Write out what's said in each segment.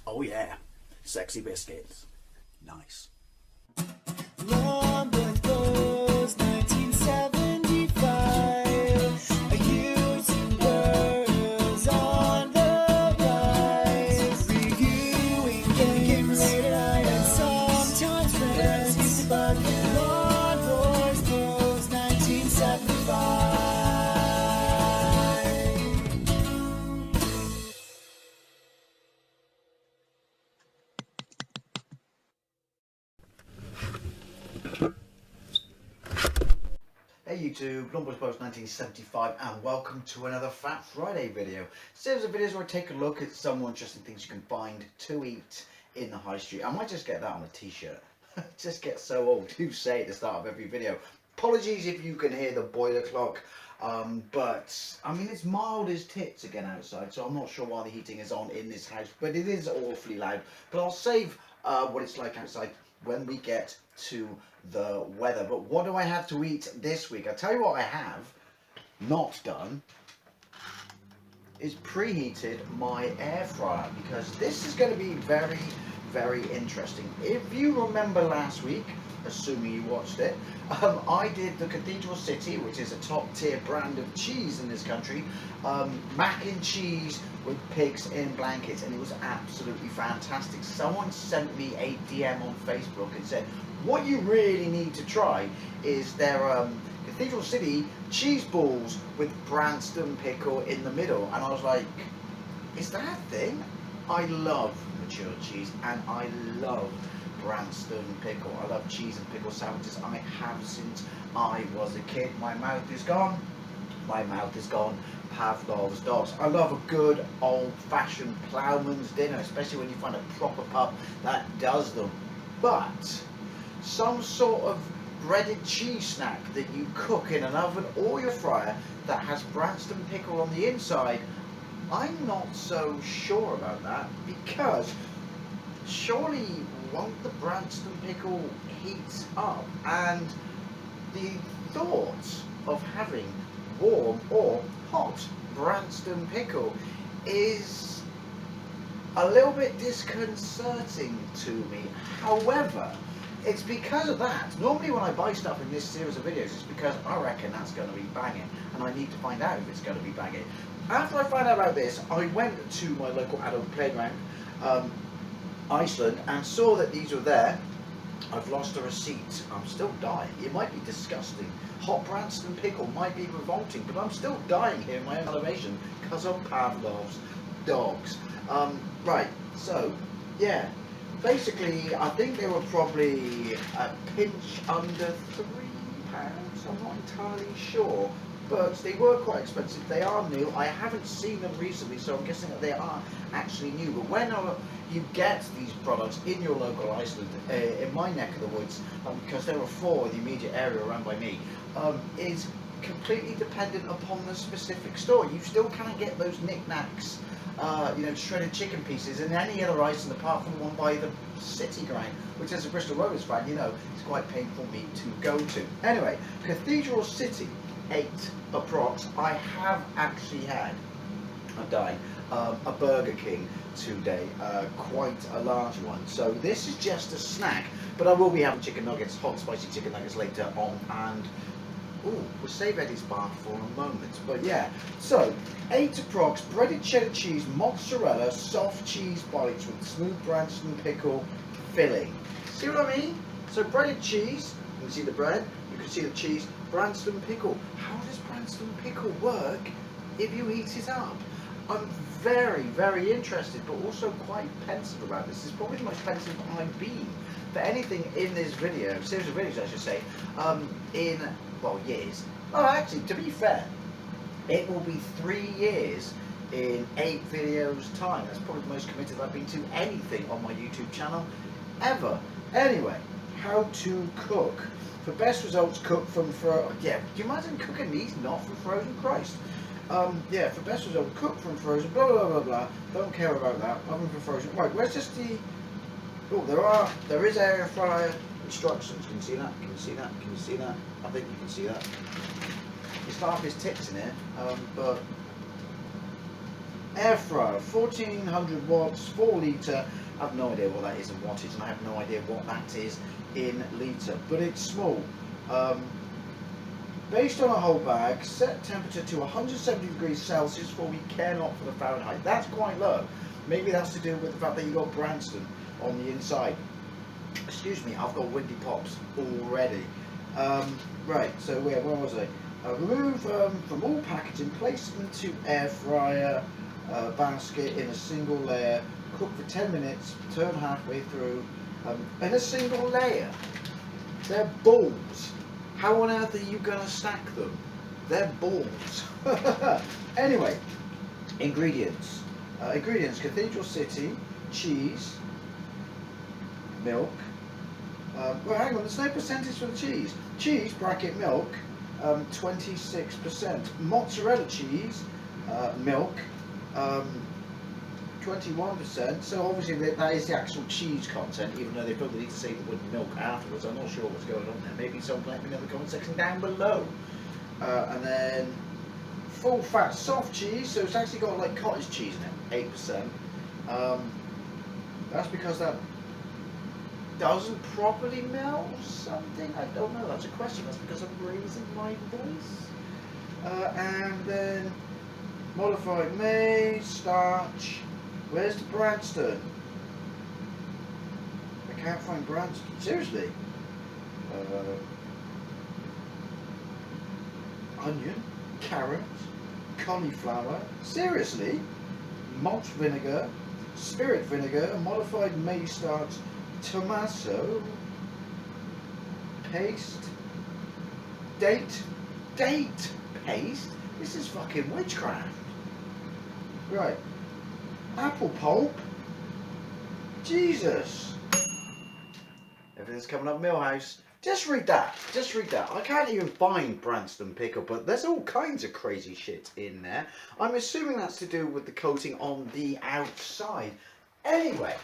Oh yeah, sexy biscuits. Nice. Long was 1975. A YouTuber on the rise, reviewing games and sometimes friends. But Long was 1975. Hey YouTube, Long Post 1975 and welcome to another Fat Friday video. Series of videos where I take a look at some more interesting things you can find to eat in the high street. I might just get that on a t-shirt. Just get so old to say at the start of every video. Apologies if you can hear the boiler clock, but I mean it's mild as tits again outside, so I'm not sure why the heating is on in this house, but it is awfully loud. But I'll save what it's like outside when we get to the weather. But what do I have to eat this week? I'll tell you what I have not done is preheated my air fryer, because this is going to be very, very interesting. If you remember last week, assuming you watched it, I did the Cathedral City, which is a top tier brand of cheese in this country, mac and cheese with pigs in blankets, and it was absolutely fantastic. Someone sent me a DM on Facebook and said, what you really need to try is their Cathedral City cheese balls with Branston pickle in the middle. And I was like, is that a thing? I love mature cheese and I love Branston pickle. I love cheese and pickle sandwiches. I have since I was a kid. My mouth is gone. My mouth is gone. Pavlov's dogs. I love a good old-fashioned ploughman's dinner, especially when you find a proper pub that does them. But some sort of breaded cheese snack that you cook in an oven or your fryer that has Branston pickle on the inside, I'm not so sure about that, because surely won't the Branston pickle heat up? And the thought of having warm or hot Branston pickle is a little bit disconcerting to me. However, it's because of that. Normally when I buy stuff in this series of videos, it's because I reckon that's going to be banging, and I need to find out if it's going to be banging. After I found out about this, I went to my local adult playground, Iceland, and saw that these were there. I've lost a receipt. I'm still dying. It might be disgusting. Hot Branston pickle might be revolting, but I'm still dying here in my own elevation because of Pavlov's dogs. Right, so, yeah. Basically, I think they were probably a pinch under £3. I'm not entirely sure, but they were quite expensive. They are new. I haven't seen them recently, so I'm guessing that they are actually new. But when you get these products in your local Iceland, in my neck of the woods, because there are 4 in the immediate area around by me, is completely dependent upon the specific store. You still can't get those knickknacks, you know, shredded chicken pieces in any other Iceland apart from the one by the City ground, which as a Bristol Rovers fan, you know, it's quite painful for me to go to. Anyway, Cathedral City 8 approx. I have actually had, I'm dying, a Burger King today, quite a large one. So this is just a snack, but I will be having chicken nuggets, hot spicy chicken nuggets later on, and ooh, we'll save Eddie's bar for a moment. But yeah, so 8 approx, breaded cheddar cheese, mozzarella, soft cheese bites with smooth Branston pickle filling. See what I mean? So breaded cheese, you can see the bread, you can see the cheese, Branston pickle. How does Branston pickle work if you heat it up? I'm very, very interested, but also quite pensive about this. It's probably the most pensive I've been for anything in this video, series of videos I should say, in, well, years. Oh, actually, to be fair, it will be 3 years in 8 videos time. That's probably the most committed I've been to anything on my YouTube channel ever. Anyway, how to cook. For best results, cook from frozen. Yeah, do you imagine cooking these not from frozen? Christ. Yeah, for best results, cook from frozen. Blah blah blah blah. Don't care about that. Oven for frozen. Right, where's just the? Oh, there is air fryer instructions. Can you see that? Can you see that? Can you see that? I think you can see that. It's half his tits in here, but Air fryer, 1400 watts, 4 litre. I have no idea what that is in wattage, and I have no idea what that is in litre, but it's small. Based on a whole bag, set temperature to 170 degrees Celsius, for we care not for the Fahrenheit. That's quite low. Maybe that's to do with the fact that you got Branston on the inside. Excuse me, I've got windy pops already. Right, so where was I? Remove from all packaging, place into air fryer basket in a single layer, cook for 10 minutes, turn halfway through, in a single layer. They're balls. How on earth are you going to stack them? They're balls. Anyway, ingredients. Ingredients: Cathedral City, cheese, milk. Well, hang on, there's no percentage for the cheese. Cheese, bracket milk, 26%. Mozzarella cheese, milk, 21%. So obviously that is the actual cheese content, even though they probably need to say the word milk afterwards. I'm not sure what's going on there. Maybe someone can let me know in the comment section down below. And then full fat soft cheese, so it's actually got like cottage cheese in it, 8%. That's because that doesn't properly melt something. I don't know. That's a question. That's because I'm raising my voice. And then modified maize, starch. Where's the Branston? I can't find Branston. Seriously. Onion, carrot, cauliflower. Seriously. Malt vinegar, spirit vinegar, modified maize starch, tomato paste, date paste. This is fucking witchcraft. Right. Apple pulp. Jesus. Everything's coming up Millhouse. Just read that. Just read that. I can't even find Branston pickle, but there's all kinds of crazy shit in there. I'm assuming that's to do with the coating on the outside. Anyway,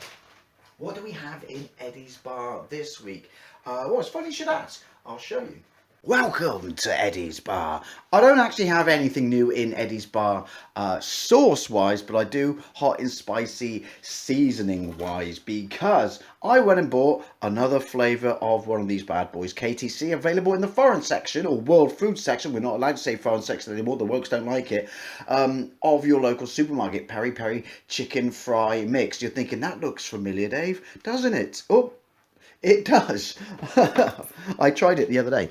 what do we have in Eddie's Bar this week? Well, it's funny you should ask. I'll show you. Welcome to Eddie's Bar. I don't actually have anything new in Eddie's Bar sauce wise, but I do hot and spicy seasoning wise, because I went and bought another flavour of one of these bad boys, KTC, available in the foreign section, or world food section. We're not allowed to say foreign section anymore, the wokes don't like it, of your local supermarket. Peri Peri chicken fry mix. You're thinking, that looks familiar, Dave, doesn't it? Oh, it does. I tried it the other day.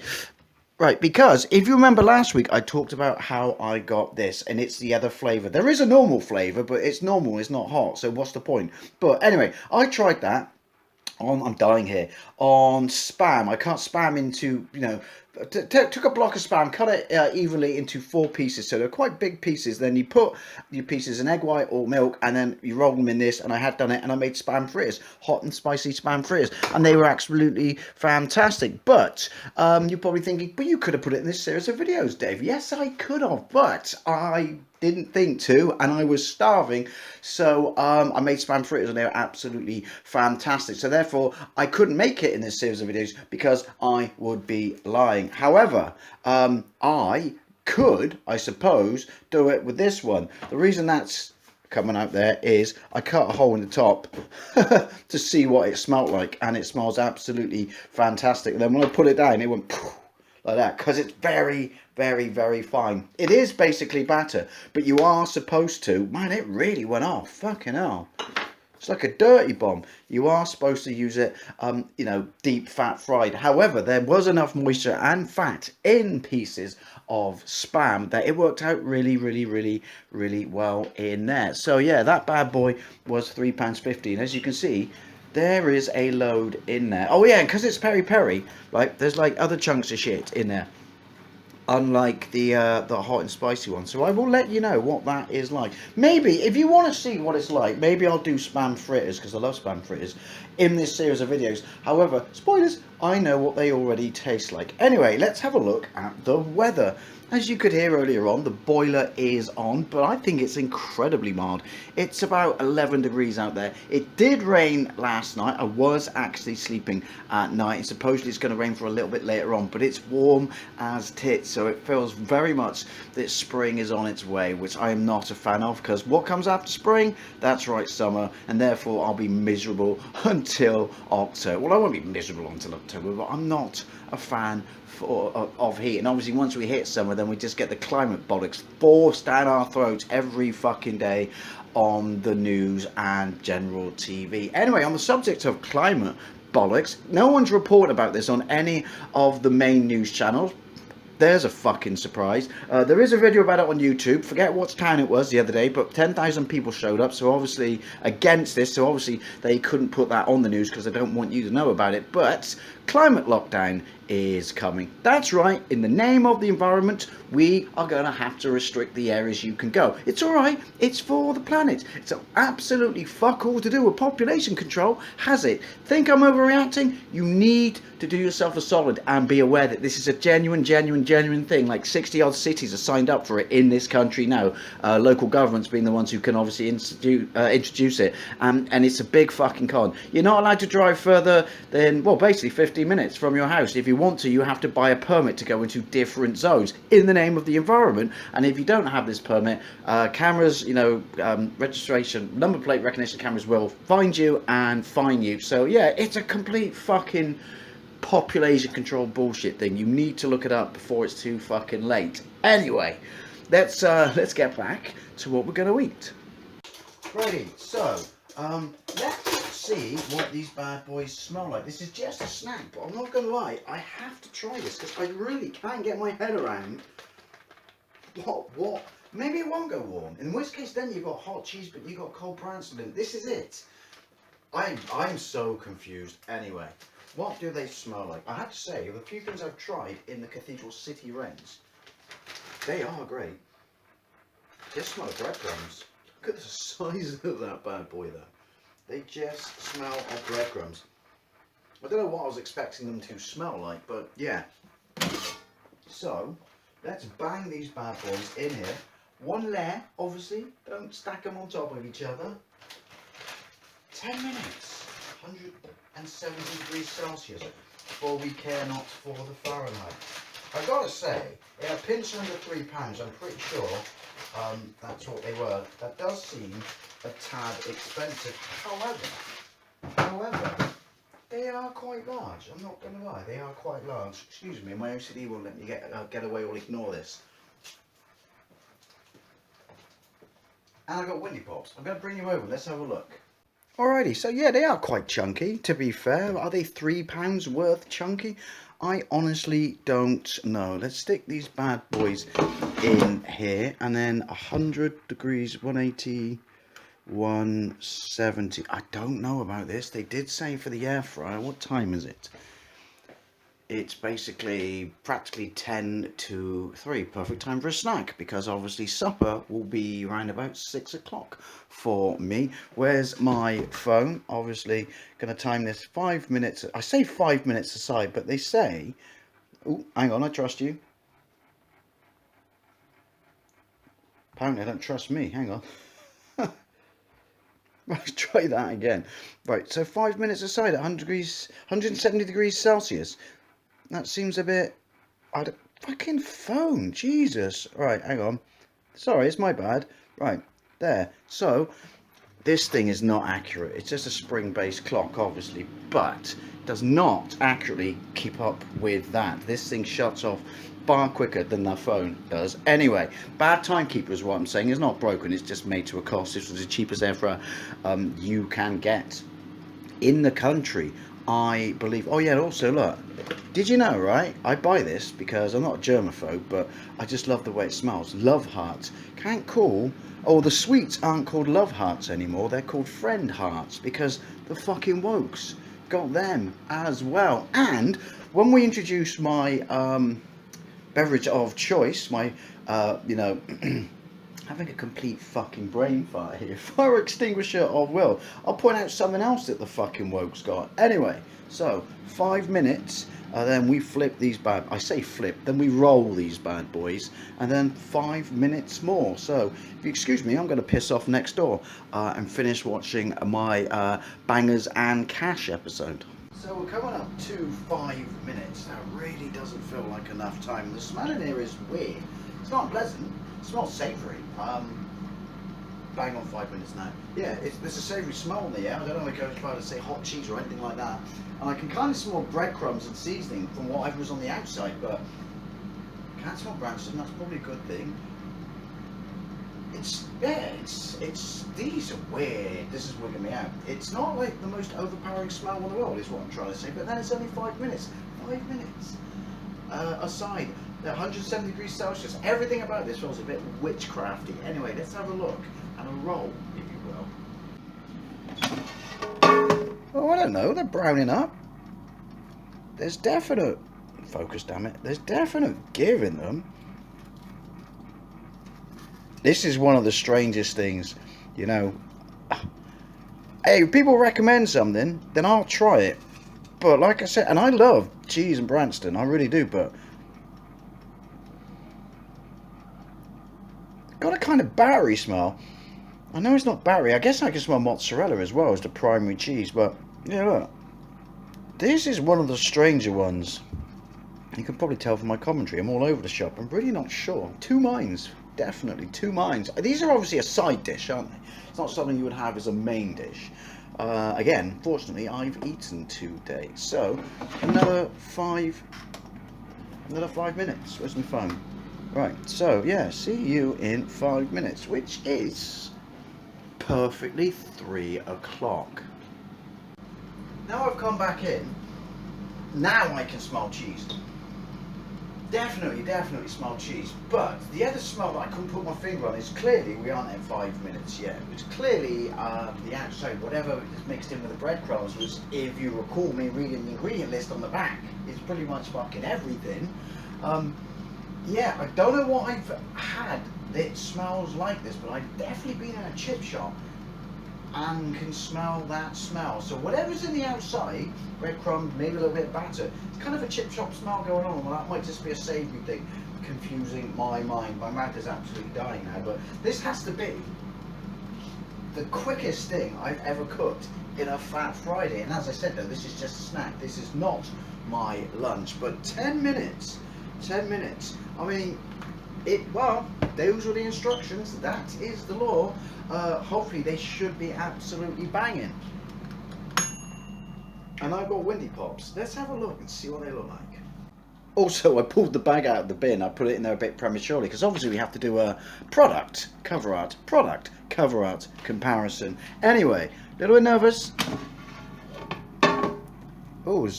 Right, because if you remember last week, I talked about how I got this, and it's the other flavour. There is a normal flavour, but it's normal, it's not hot, so what's the point? But anyway, I tried that on, I'm dying here, on Spam. I cut Spam into, you know, took a block of Spam, cut it evenly into 4 pieces, so they're quite big pieces. Then you put your pieces in egg white or milk, and then you roll them in this, and I had done it, and I made Spam fritters, hot and spicy Spam fritters, and they were absolutely fantastic. But you're probably thinking, but you could have put it in this series of videos, Dave. Yes, I could have, but I didn't think to, and I was starving, so I made Spam fritters, and they were absolutely fantastic. So therefore, I couldn't make it in this series of videos because I would be lying. However, I could, I suppose, do it with this one. The reason that's coming out there is I cut a hole in the top to see what it smelled like, and it smells absolutely fantastic. And then when I put it down, it went like that, because it's very, very, very fine. It is basically batter, but you are supposed to, man, it really went off, fucking hell. It's like a dirty bomb. You are supposed to use it, you know, deep fat fried. However, there was enough moisture and fat in pieces of Spam that it worked out really, really, really, really well in there. So yeah, that bad boy was £3.50, and as you can see, there is a load in there. Oh yeah, and because it's Peri Peri, right, there's like other chunks of shit in there, unlike the hot and spicy one. So I will let you know what that is like. Maybe if you want to see what it's like, maybe I'll do Spam fritters, because I love Spam fritters, in this series of videos. However, spoilers, I know what they already taste like. Anyway, let's have a look at the weather As you could hear earlier on, the boiler is on, but I think it's incredibly mild. It's about 11 degrees out there. It did rain last night. I was actually sleeping at night, and supposedly it's going to rain for a little bit later on, but it's warm as tits, so it feels very much that spring is on its way, which I am not a fan of, because what comes after spring? That's right, summer, and therefore I'll be miserable until October. Well, I won't be miserable until October, but I'm not a fan of heat. And obviously once we hit summer, then we just get the climate bollocks forced down our throats every fucking day on the news and general TV. Anyway, on the subject of climate bollocks, no one's reported about this on any of the main news channels. There's a fucking surprise. There is a video about it on YouTube. Forget what town it was the other day, but 10,000 people showed up, so obviously against this, so obviously they couldn't put that on the news because they don't want you to know about it. But climate lockdown is coming. That's right, in the name of the environment, we are going to have to restrict the areas you can go. It's alright, it's for the planet. It's absolutely fuck all to do with population control, has it? Think I'm overreacting? You need to do yourself a solid and be aware that this is a genuine thing. Like 60 odd cities are signed up for it in this country now. Local governments being the ones who can obviously introduce it. And it's a big fucking con. You're not allowed to drive further than, well, basically 15 minutes from your house. If you want to, you have to buy a permit to go into different zones in the name of the environment. And if you don't have this permit, cameras, registration, number plate recognition cameras will find you and fine you. So yeah, it's a complete fucking population control bullshit thing. You need to look it up before it's too fucking late. Anyway, let's get back to what we're going to eat. Righty, so let's see what these bad boys smell like. This is just a snack, but I'm not going to lie, I have to try this because I really can't get my head around what. Maybe it won't go warm. In which case, then you've got hot cheese, but you've got cold Branston. This is it. I'm so confused. Anyway, what do they smell like? I have to say, the few things I've tried in the Cathedral City range, they are great. Just smell of breadcrumbs. Look at the size of that bad boy there. They just smell of breadcrumbs. I don't know what I was expecting them to smell like, but yeah. So, let's bang these bad boys in here. One layer, obviously. Don't stack them on top of each other. 10 minutes. 170 degrees Celsius. For we care not for the Fahrenheit. I've got to say, a pinch under £3, I'm pretty sure that's what they were. That does seem a tad expensive. However, they are quite large. I'm not going to lie, they are quite large. Excuse me, my OCD won't let me get away or ignore this. And I got Windy Pops. I'm going to bring you over. Let's have a look. Alrighty, so yeah, they are quite chunky, to be fair. Are they £3 worth chunky? I honestly don't know. Let's stick these bad boys in here, and then 100 degrees, 180, 170. I don't know about this. They did say for the air fryer. What time is it? It's basically practically 10 to 3. Perfect time for a snack, because obviously supper will be around about 6 o'clock for me. Where's my phone? Obviously going to time this 5 minutes. I say 5 minutes aside, but they say, oh, hang on, I trust you. Apparently I don't trust me. Hang on. Let's try that again. Right, so 5 minutes aside at 170 degrees Celsius. That seems a bit... fucking phone, Jesus. Right, hang on. Sorry, it's my bad. Right, there. So, this thing is not accurate. It's just a spring-based clock, obviously, but does not accurately keep up with that. This thing shuts off far quicker than the phone does. Anyway, bad timekeeper is what I'm saying. It's not broken, it's just made to a cost. This was the cheapest air fryer you can get in the country, I believe. Oh yeah, also look, did you know, right, I buy this because I'm not a germaphobe, but I just love the way it smells. Love Hearts. Can't call, oh, the sweets aren't called Love Hearts anymore, they're called Friend Hearts, because the fucking wokes got them as well. And when we introduced my beverage of choice, my having a complete fucking brain fart here. Fire extinguisher, I will. I'll point out something else that the fucking woke's got. Anyway, so 5 minutes, then we flip these I say flip, then we roll these bad boys, and then 5 minutes more. So, if you excuse me, I'm going to piss off next door and finish watching my Bangers and Cash episode. So we're coming up to 5 minutes. That really doesn't feel like enough time. The smell in here is weird. It's not pleasant. It smells savoury. Bang on 5 minutes now. Yeah, there's a savoury smell in the air. I don't know if I was trying to say hot cheese or anything like that. And I can kind of smell breadcrumbs and seasoning from whatever was on the outside, but I can't smell Branston. That's probably a good thing. These are weird. This is wigging me out. It's not like the most overpowering smell in the world, is what I'm trying to say, but then it's only 5 minutes. 5 minutes. Aside, 170 degrees Celsius. Everything about this feels a bit witchcrafty. Anyway, let's have a look and a roll, if you will. Oh, I don't know. They're browning up. There's definite focus. Damn it. There's definite give in them. This is one of the strangest things, you know. Hey, if people recommend something, then I'll try it. But like I said, and I love cheese and Branston, I really do, but got a kind of battery smell. I know it's not battery. I guess I can smell mozzarella as well as the primary cheese, but yeah, look. This is one of the stranger ones. You can probably tell from my commentary. I'm all over the shop. I'm really not sure. Two minds. Definitely, 2 minds. These are obviously a side dish, aren't they? It's not something you would have as a main dish. Again, fortunately, I've eaten today. So, another 5 minutes. Where's my phone? Right, so, yeah, see you in 5 minutes, which is perfectly 3 o'clock. Now I've come back in, now I can smell cheese. Definitely smell cheese, but the other smell that I couldn't put my finger on is clearly we aren't at 5 minutes yet. It's clearly the outside, whatever is mixed in with the breadcrumbs was, if you recall me reading the ingredient list on the back, it's pretty much fucking everything. Yeah, I don't know what I've had that smells like this, but I've definitely been in a chip shop and can smell that smell. So whatever's in the outside, breadcrumbs, maybe a little bit of batter, it's kind of a chip shop smell going on. Well, that might just be a savoury thing, confusing my mind. My mouth is absolutely dying now, but this has to be the quickest thing I've ever cooked in a Fat Friday. And as I said though, this is just a snack. This is not my lunch, but 10 minutes, I mean, well, those were the instructions, that is the law. Hopefully they should be absolutely banging. And I've got windy pops. Let's have a look and see what they look like. Also, I pulled the bag out of the bin. I put it in there a bit prematurely because obviously we have to do a product cover art comparison. Anyway, a little bit nervous. Oh,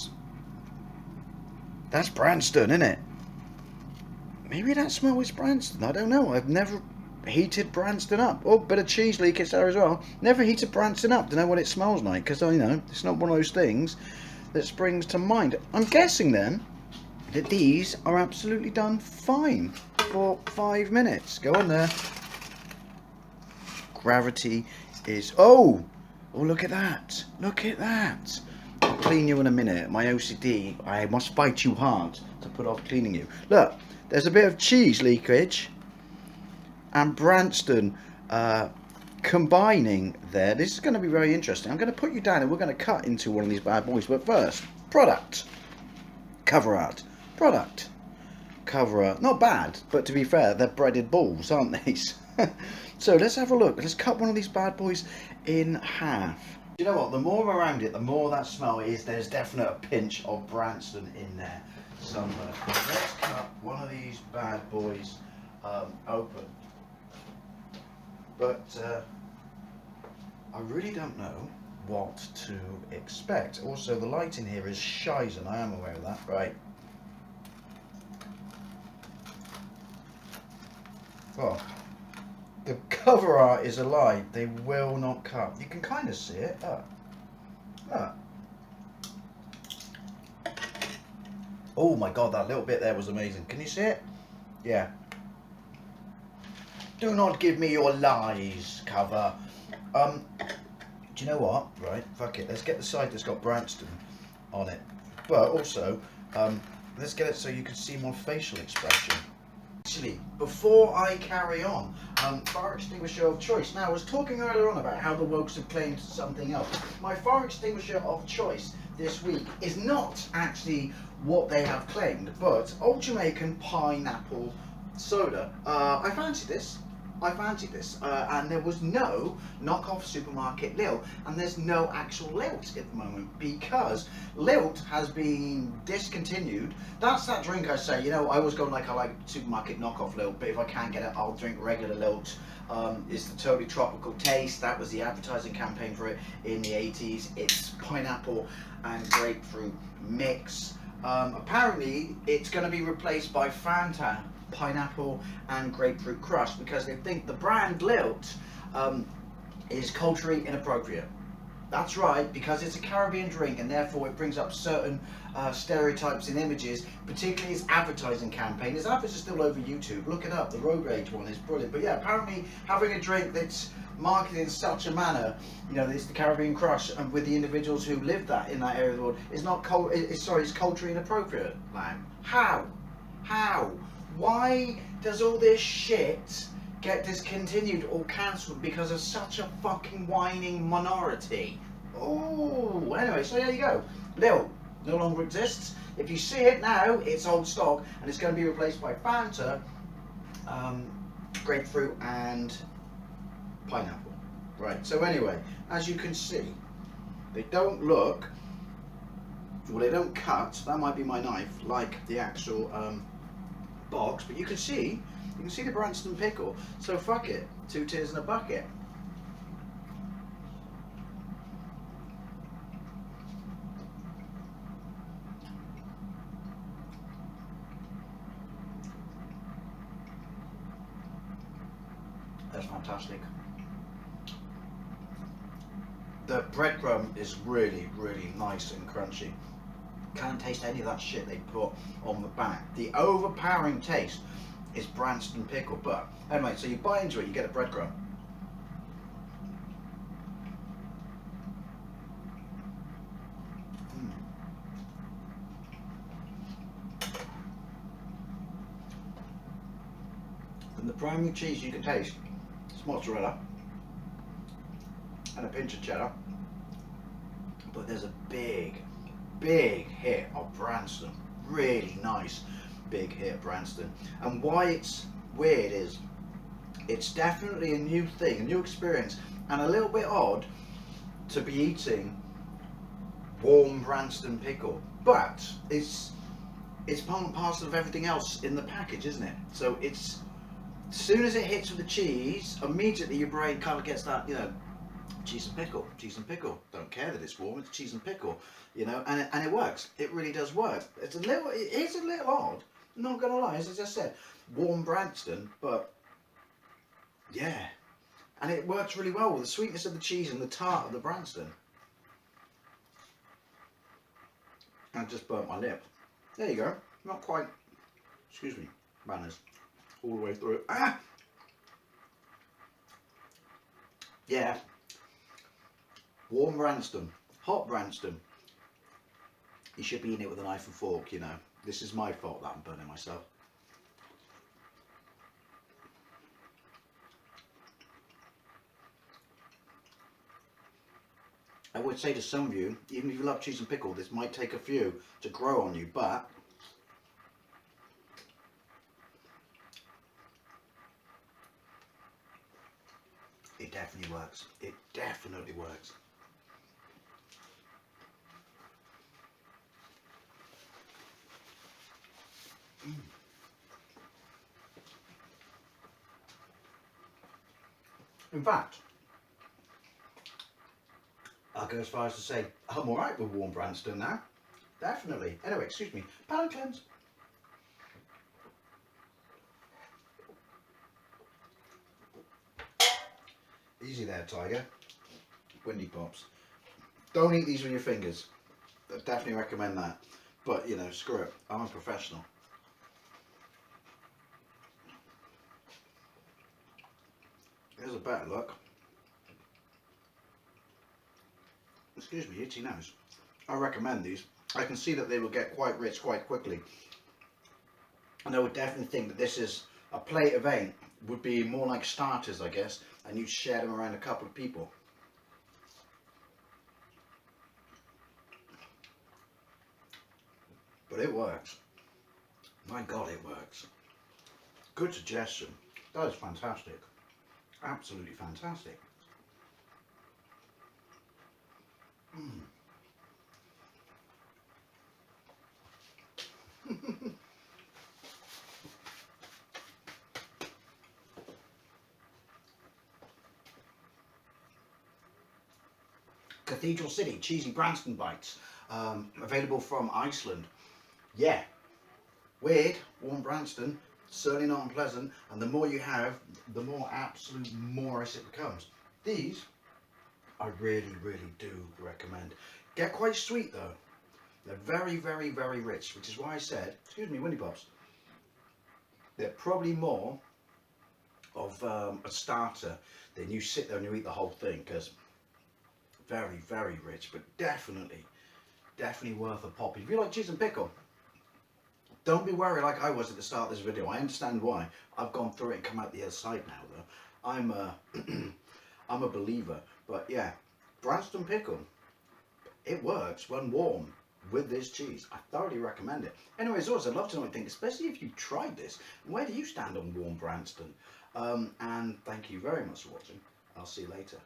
that's Branston, isn't it? Maybe that smell is Branston. I don't know. I've never heated Branston up. Oh, bit of cheese leakage there as well. Never heated Branston up. Don't know what it smells like because I know it's not one of those things that springs to mind. I'm guessing then that these are absolutely done fine for 5 minutes. Go on there. Gravity is... Oh, look at that. Look at that. I'll clean you in a minute. My OCD, I must fight you hard to put off cleaning you. Look, there's a bit of cheese leakage and Branston combining there. This is going to be very interesting. I'm going to put you down and we're going to cut into one of these bad boys. But first, product, cover art, product, cover art. Not bad, but to be fair, they're breaded balls, aren't they? So let's have a look. Let's cut one of these bad boys in half. You know what? The more around it, the more that smell is. There's definitely a pinch of Branston in there somewhere. Let's cut one of these bad boys open. But I really don't know what to expect. Also, the light in here is shizen. I am aware of that, right? Well, the cover art is a lie. They will not cut. You can kind of see it. Oh my god, that little bit there was amazing. Can you see it? Yeah. Do not give me your lies, cover. Do you know what? Right, fuck it. Let's get the side that's got Branston on it. But also, let's get it so you can see more facial expression. Actually, before I carry on, fire extinguisher of choice. Now, I was talking earlier on about how the wokes have claimed something else. My fire extinguisher of choice this week is not actually what they have claimed, but Old Jamaican pineapple soda. I fancy this. And there was no knockoff supermarket Lilt, and there's no actual Lilt at the moment because Lilt has been discontinued. That's that drink I say, you know, I always go like I like supermarket knockoff Lilt, but if I can't get it, I'll drink regular Lilt. It's the totally tropical taste. That was the advertising campaign for it in the 80s. It's pineapple and grapefruit mix. Apparently, it's going to be replaced by Fanta pineapple and grapefruit crush because they think the brand Lilt is culturally inappropriate. That's right, because it's a Caribbean drink and therefore it brings up certain stereotypes and images, particularly its advertising campaign. Its adverts are still over YouTube. Look it up. The Road Rage one is brilliant. But yeah, apparently having a drink that's marketed in such a manner, you know, it's the Caribbean crush, and with the individuals who live that in that area of the world, is not it's culturally inappropriate. Like, how? Why does all this shit get discontinued or cancelled because of such a fucking whining minority? Oh, anyway, so there you go. Lilt no longer exists. If you see it now, it's old stock and it's going to be replaced by Fanta, grapefruit and pineapple. Right, so anyway, as you can see, they don't look, well, they don't cut, that might be my knife, like the actual box, but you can see the Branston pickle, so fuck it, 2 tears in a bucket. That's fantastic. The breadcrumb is really, really nice and crunchy. Can't taste any of that shit they put on the back. The overpowering taste is Branston pickle, but anyway, so you bite into it, you get a breadcrumb. And the primary cheese you can taste is mozzarella and a pinch of cheddar, but there's a big hit of Branston, really nice big hit of Branston. And why it's weird is it's definitely a new thing, a new experience, and a little bit odd to be eating warm Branston pickle, but it's part and parcel of everything else in the package, isn't it? So it's, as soon as it hits with the cheese, immediately your brain kind of gets that, you know, cheese and pickle. Don't care that it's warm, it's cheese and pickle, you know, and it works. It really does work. It is a little odd, I'm not gonna lie, as I just said, warm Branston, but yeah, and it works really well with the sweetness of the cheese and the tart of the Branston. I just burnt my lip. There you go. Not quite, excuse me, manners, all the way through. Ah! Yeah. Warm Branston, hot Branston. You should be eating it with a knife and fork, you know. This is my fault that I'm burning myself. I would say to some of you, even if you love cheese and pickle, this might take a few to grow on you, but it definitely works. It definitely works. In fact, I'll go as far as to say I'm alright with warm Branston now. Definitely. Anyway, excuse me. Palate cleanse. Easy there, Tiger. Windy pops. Don't eat these with your fingers. I definitely recommend that. But, you know, screw it. I'm a professional. Here's a better look. Excuse me, itchy nose. I recommend these. I can see that they will get quite rich quite quickly. And I would definitely think that this is a plate of 8 would be more like starters, I guess, and you'd share them around a couple of people. But it works. My God, it works. Good suggestion. That is fantastic. Absolutely fantastic. Cathedral City, Cheesy Branston Bites. Available from Iceland. Yeah. Weird, warm Branston, certainly not unpleasant, and the more you have, the more absolute Morris it becomes. These, I really, really do recommend. Get quite sweet though. They're very, very, very rich, which is why I said, excuse me, Winnie Pops, they're probably more of a starter than you sit there and you eat the whole thing, because very, very rich, but definitely worth a pop. If you like cheese and pickle, don't be worried like I was at the start of this video. I understand why. I've gone through it and come out the other side now though. I'm a, I'm a believer. But yeah, Branston pickle, it works when warm with this cheese. I thoroughly recommend it. Anyways, also I'd love to know what you think, especially if you've tried this. Where do you stand on warm Branston? And thank you very much for watching. I'll see you later.